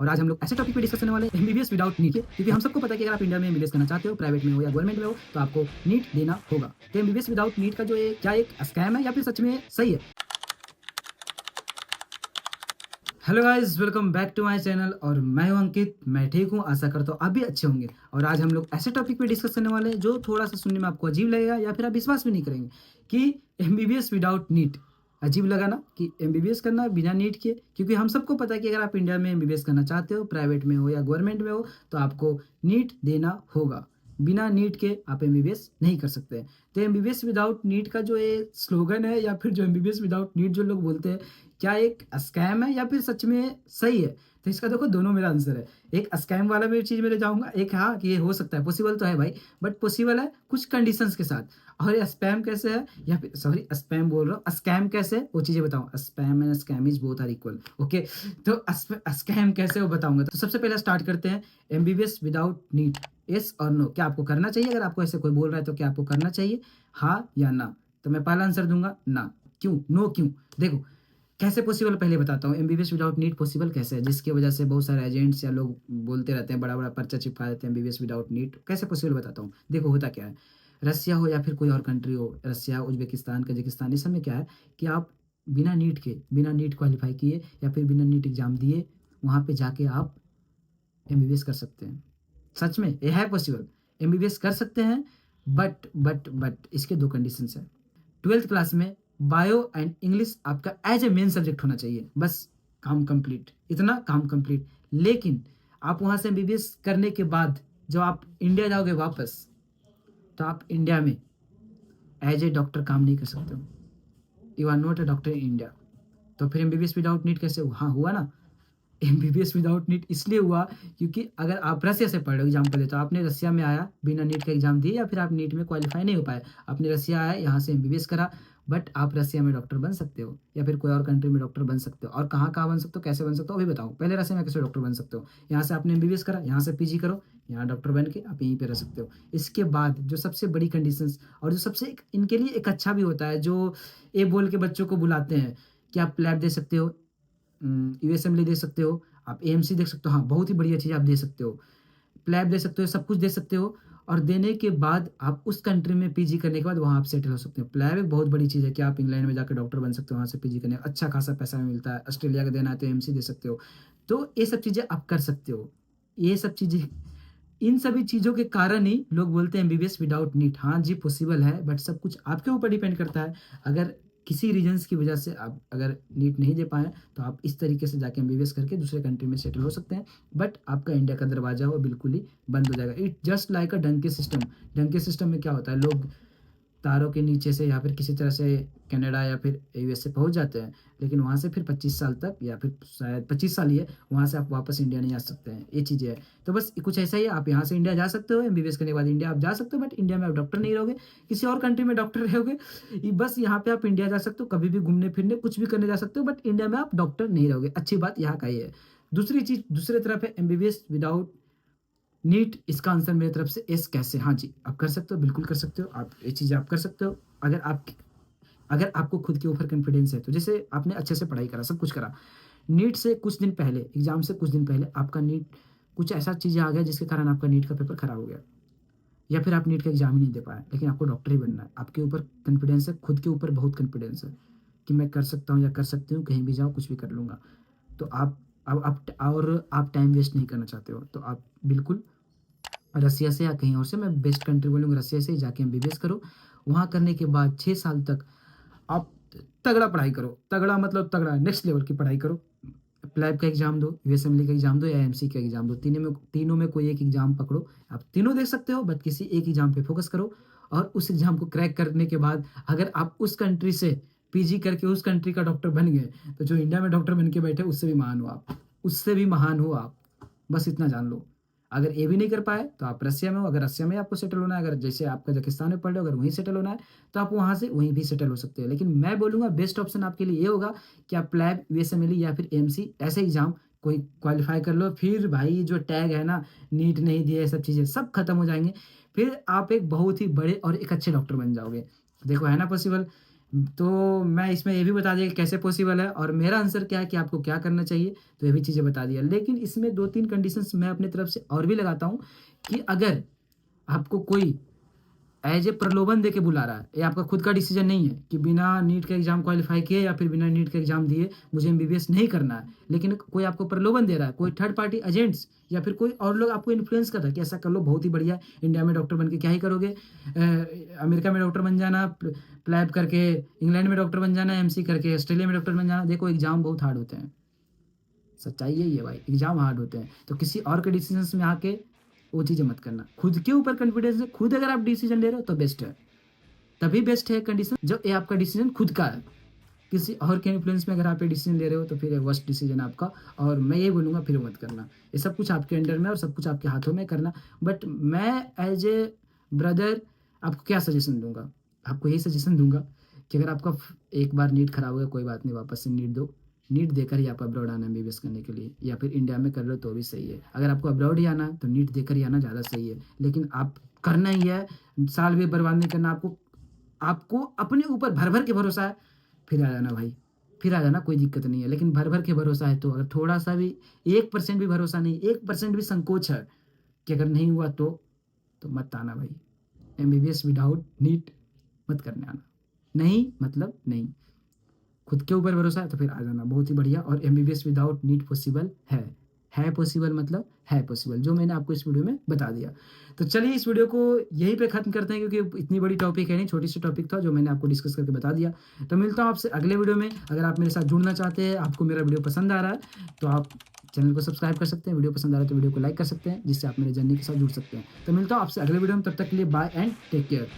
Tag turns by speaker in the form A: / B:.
A: और आज हम लोग ऐसे टॉपिक पे डिस्कस करने वाले हैं एमबीबीएस विदाउट नीट के, क्योंकि हम सबको पता है कि अगर आप इंडिया में एमबीबीएस करना चाहते हो, प्राइवेट में हो या गवर्नमेंट में हो, तो आपको नीट देना होगा। तो एमबीबीएस विदाउट नीट का जो ये क्या एक स्कैम है या फिर सच में सही है? Hello guys, welcome back to my channel और मैं हूं अंकित। मैं ठीक हूं, आशा करता हूं आप भी अच्छे होंगे। और आज हम लोग ऐसे टॉपिक पे डिस्कस करने वाले हैं जो थोड़ा सा सुनने में आपको अजीब लगेगा या फिर आप विश्वास भी नहीं करेंगे कि एमबीबीएस विदाउट नीट। अजीब लगा ना कि एमबीबीएस करना बिना नीट के, क्योंकि हम सबको पता है कि अगर आप इंडिया में एमबीबीएस करना चाहते हो, प्राइवेट में हो या गवर्नमेंट में हो, तो आपको नीट देना होगा। बिना नीट के आप एमबीबीएस नहीं कर सकते। तो एमबीबीएस विदाउट नीट का जो ये स्लोगन है या फिर जो एमबीबीएस विदाउट नीट जो लोग बोलते हैं, क्या एक स्कैम है या फिर सच में सही है? तो इसका देखो दोनों मेरा आंसर है। एक स्कैम वाला भी चीज़ में ले जाऊँगा, एक हाँ कि ये हो सकता है, पॉसिबल तो है भाई, बट पॉसिबल है कुछ कंडीशंस के साथ। और ये स्पैम कैसे है या फिर सॉरी स्पैम बोल रहा हूँ, स्कैम कैसे है वो चीज़ें बताऊँ। Spam and scam is both are equal, okay. तो स्कैम कैसे है वो बताऊँगा। तो सबसे पहले स्टार्ट करते हैं एमबीबीएस विदाउट नीट। येस और नो, क्या आपको करना चाहिए? अगर आपको ऐसे कोई बोल रहा है तो क्या आपको करना चाहिए, हाँ या ना? तो मैं पहला आंसर दूंगा ना। क्यों? नो क्यों? देखो, कैसे पॉसिबल पहले बताता हूँ। एमबीबीएस विदाउट नीट पॉसिबल कैसे है, जिसकी वजह से बहुत सारे एजेंट्स या लोग बोलते रहते हैं, बड़ा बड़ा पर्चा चिपका देते हैं एमबीबीएस विदाउट नीट। कैसे पॉसिबल बताता हूँ। देखो होता क्या है, रसिया हो या फिर कोई और कंट्री हो, रसिया, उज्बेकिस्तान, कजाकिस्तान, इस समय क्या है कि आप बिना नीट क्वालिफाई किए या फिर बिना नीट एग्जाम दिए वहाँ पे जाके आप एमबीबीएस कर सकते हैं। सच में ये है पॉसिबल, एमबीबीएस कर सकते हैं। बट इसके दो कंडीशंस है। 12th क्लास में बायो एंड इंग्लिश आपका एज ए मेन सब्जेक्ट होना चाहिए, बस। काम कंप्लीट, इतना काम कंप्लीट। लेकिन आप वहाँ से एमबीबीएस करने के बाद जब आप इंडिया जाओगे वापस, तो आप इंडिया में एज ए डॉक्टर काम नहीं कर सकते हो। You are not a doctor in India. तो फिर एमबीबीएस विदाउट नीट कैसे हुआ? हाँ हुआ ना। एमबीबीएस विदाउट नीट इसलिए हुआ क्योंकि अगर आप रसिया से पढ़ रहे हो, एग्जाम्पल देता हूँ, आपने रसिया में आया, बिना नीट का एग्जाम दिए या फिर आप नीट में क्वालिफाई नहीं हो पाए, आपने रसिया आया, यहाँ से एमबीबीएस करा, बट आप रसिया में डॉक्टर बन सकते हो या फिर कोई और कंट्री में डॉक्टर बन सकते हो। और कहाँ कहाँ बन सकते हो, कैसे बन सकते हो, अभी बताऊँ। पहले रसिया में कैसे डॉक्टर बन सकते हो, यहाँ से आपने एमबीबीएस करा, यहाँ से पीजी करो, यहाँ डॉक्टर बन के आप यहीं पे रह सकते हो। इसके बाद जो सबसे बड़ी कंडीशंस और जो सबसे इनके लिए एक अच्छा भी होता है, जो ये बोल के बच्चों को बुलाते हैं कि आप लैब दे सकते हो, यूएसएमएल दे सकते हो, आप एएमसी देख सकते हो, हाँ बहुत ही बढ़िया चीज़ आप दे सकते हो, प्लैब दे सकते हो, सब कुछ दे सकते हो। और देने के बाद आप उस कंट्री में पीजी करने के बाद वहाँ आप सेटल हो सकते हो। प्लैब एक बहुत बड़ी चीज़ है कि आप इंग्लैंड में जाकर डॉक्टर बन सकते हो, वहाँ से पीजी करने अच्छा खासा पैसा मिलता है। ऑस्ट्रेलिया का देना है तो एएमसी दे सकते हो। तो ये सब चीज़ें आप कर सकते हो। ये सब चीज़ें, इन सभी चीज़ों के कारण ही लोग बोलते हैं एमबीबीएस विदाउट नीट। हाँ जी पॉसिबल है, बट सब कुछ आपके ऊपर डिपेंड करता है। अगर किसी रीजंस की वजह से आप अगर नीट नहीं दे पाए, तो आप इस तरीके से जाके एमबीबीएस करके दूसरे कंट्री में सेटल हो सकते हैं। बट आपका इंडिया का दरवाजा वो बिल्कुल ही बंद हो जाएगा। It just like a dunki system. Dunki system में क्या होता है, लोग तारों के नीचे से या फिर किसी तरह से कनाडा या फिर यूएसए पहुंच जाते हैं, लेकिन वहां से फिर 25 साल तक या फिर शायद 25 साल ही है, वहां से आप वापस इंडिया नहीं आ सकते हैं। ये चीज़ें है। तो बस कुछ ऐसा ही है, आप यहाँ से इंडिया जा सकते हो, एमबीबीएस करने के बाद इंडिया आप जा सकते हो, बट इंडिया में आप डॉक्टर नहीं रहोगे, किसी और कंट्री में डॉक्टर रहोगे। बस यहाँ पे आप इंडिया जा सकते हो, कभी भी घूमने फिरने कुछ भी करने जा सकते हो, बट इंडिया में आप डॉक्टर नहीं रहोगे। अच्छी बात यहाँ का ये है। दूसरी चीज, दूसरी तरफ है एमबीबीएस विदाउट नीट। इसका आंसर मेरी तरफ से एस। कैसे? हाँ जी, आप कर सकते हो, बिल्कुल कर सकते हो। आप ये चीज़ें आप कर सकते हो अगर आपको खुद के ऊपर कॉन्फिडेंस है। तो जैसे आपने अच्छे से पढ़ाई करा, सब कुछ करा, नीट से कुछ दिन पहले, एग्जाम से कुछ दिन पहले आपका नीट कुछ ऐसा चीज़ें आ गया जिसके कारण आपका नीट का पेपर खराब हो गया, या फिर आप नीट का एग्जाम ही नहीं दे पाए, लेकिन आपको डॉक्टर ही बनना है। आपके ऊपर कॉन्फिडेंस है, खुद के ऊपर बहुत कॉन्फिडेंस है कि मैं कर सकता हूँ या कर सकती हूँ, कहीं भी जाऊँ कुछ भी कर लूँगा। तो आप टाइम वेस्ट नहीं करना चाहते हो, तो आप बिल्कुल रसिया से या कहीं और से, मैं बेस्ट कंट्री बोलूँगा रसिया से ही जाके एमबीबीएस करो। वहाँ करने के बाद 6 साल तक आप तगड़ा पढ़ाई करो, तगड़ा मतलब तगड़ा नेक्स्ट लेवल की पढ़ाई करो। प्लैब का एग्जाम दो, यूएसएमएल का एग्जाम दो या एमसी का एग्जाम दो, तीनों में कोई एक एग्जाम पकड़ो। आप तीनों देख सकते हो, बट किसी एक एग्जाम पे फोकस करो। और उस एग्जाम को क्रैक करने के बाद अगर आप उस कंट्री से पीजी करके उस कंट्री का डॉक्टर बन गए, तो जो इंडिया में डॉक्टर बन के बैठे उससे भी महान हो आप, उससे भी महान हो आप। बस इतना जान लो। अगर ये भी नहीं कर पाए तो आप रसिया में हो, अगर रसिया में आपको सेटल होना है, अगर जैसे आप कजाकिस्तान में पढ़ रहे हो, अगर वहीं सेटल होना है, तो आप वहाँ से वहीं भी सेटल हो सकते हैं। लेकिन मैं बोलूँगा बेस्ट ऑप्शन आपके लिए ये होगा कि आप प्लैब, यूएसएमएल या फिर एमसी ऐसे एग्जाम कोई क्वालिफाई कर लो। फिर भाई जो टैग है ना, नीट नहीं दिया, ये सब चीज़ें सब खत्म हो जाएंगे। फिर आप एक बहुत ही बड़े और एक अच्छे डॉक्टर बन जाओगे। देखो है ना पॉसिबल। तो मैं इसमें ये भी बता दिया कि कैसे पॉसिबल है और मेरा आंसर क्या है कि आपको क्या करना चाहिए, तो ये भी चीज़ें बता दिया। लेकिन इसमें 2-3 कंडीशंस मैं अपनी तरफ से और भी लगाता हूँ कि अगर आपको कोई एज ए प्रलोभन देके बुला रहा है, ये आपका खुद का डिसीजन नहीं है कि बिना नीट का एग्ज़ाम क्वालीफाई किए या फिर बिना नीट का एग्ज़ाम दिए मुझे एमबीबीएस नहीं करना है। लेकिन कोई आपको प्रलोभन दे रहा है, कोई थर्ड पार्टी एजेंट्स या फिर कोई और लोग आपको इन्फ्लुएंस कर रहा है कि ऐसा कर लो, बहुत ही बढ़िया है, इंडिया में डॉक्टर बन के क्या ही करोगे? अमेरिका में डॉक्टर बन जाना, प्लैब करके, इंग्लैंड में डॉक्टर बन जाना, एमसी करके, ऑस्ट्रेलिया में डॉक्टर बन जाना। देखो एग्ज़ाम बहुत हार्ड होते हैं, सच्चाई यही है भाई, एग्ज़ाम हार्ड होते हैं। तो किसी और के डिसीजंस में आके वो चीज़ें मत करना। खुद के ऊपर कॉन्फिडेंस है, खुद अगर आप डिसीजन ले रहे हो तो बेस्ट है। तभी बेस्ट है कंडीशन जब ये आपका डिसीजन खुद का है। किसी और के इन्फ्लुएंस में अगर आप ये डिसीजन ले रहे हो तो फिर ये वर्स्ट डिसीजन है आपका, और मैं यही बोलूँगा फिर वो मत करना। ये सब कुछ आपके अंडर में और सब कुछ आपके हाथों में करना। बट मैं एज़ ए ब्रदर आपको क्या सजेशन दूँगा? आपको यही सजेशन दूँगा कि अगर आपका एक बार नीट खराब हो गया, कोई बात नहीं, वापस से नीट दो। नीट देकर ही आप अब्रॉड आना एमबीबीएस करने के लिए, या फिर इंडिया में कर लो तो भी सही है। अगर आपको अब्रॉड ही आना है तो नीट देकर ही आना ज़्यादा सही है। लेकिन आप करना ही है, साल भी बर्बाद नहीं करना आपको। आपको अपने ऊपर भर-भर के भरोसा है, फिर आ जाना भाई, फिर आ जाना, कोई दिक्कत नहीं है। लेकिन भर-भर के भरोसा है तो अगर थोड़ा-सा भी 1% भी भरोसा नहीं, 1% भी संकोच है कि अगर नहीं हुआ तो मत आना भाई। एमबीबीएस विदाउट नीट मत करने आना। नहीं मतलब नहीं। खुद के ऊपर भरोसा है तो फिर आ जाना, बहुत ही बढ़िया। और एमबीबीएस विदाउट नीट पॉसिबल है। है पॉसिबल मतलब है पॉसिबल, जो मैंने आपको इस वीडियो में बता दिया। तो चलिए इस वीडियो को यहीं पे ख़त्म करते हैं, क्योंकि इतनी बड़ी टॉपिक है नहीं, छोटी-सी टॉपिक था जो मैंने आपको डिस्कस करके बता दिया। तो मिलता हूँ आपसे अगले वीडियो में। अगर आप मेरे साथ जुड़ना चाहते हैं, आपको मेरा वीडियो पसंद आ रहा है, तो आप चैनल को सब्सक्राइब कर सकते हैं, वीडियो पसंद आ रहा है तो वीडियो को लाइक कर सकते हैं, जिससे आप मेरे जर्नी के साथ जुड़ सकते हैं। तो मिलता हूँ आपसे अगले वीडियो में, तब तक के लिए बाय एंड टेक केयर।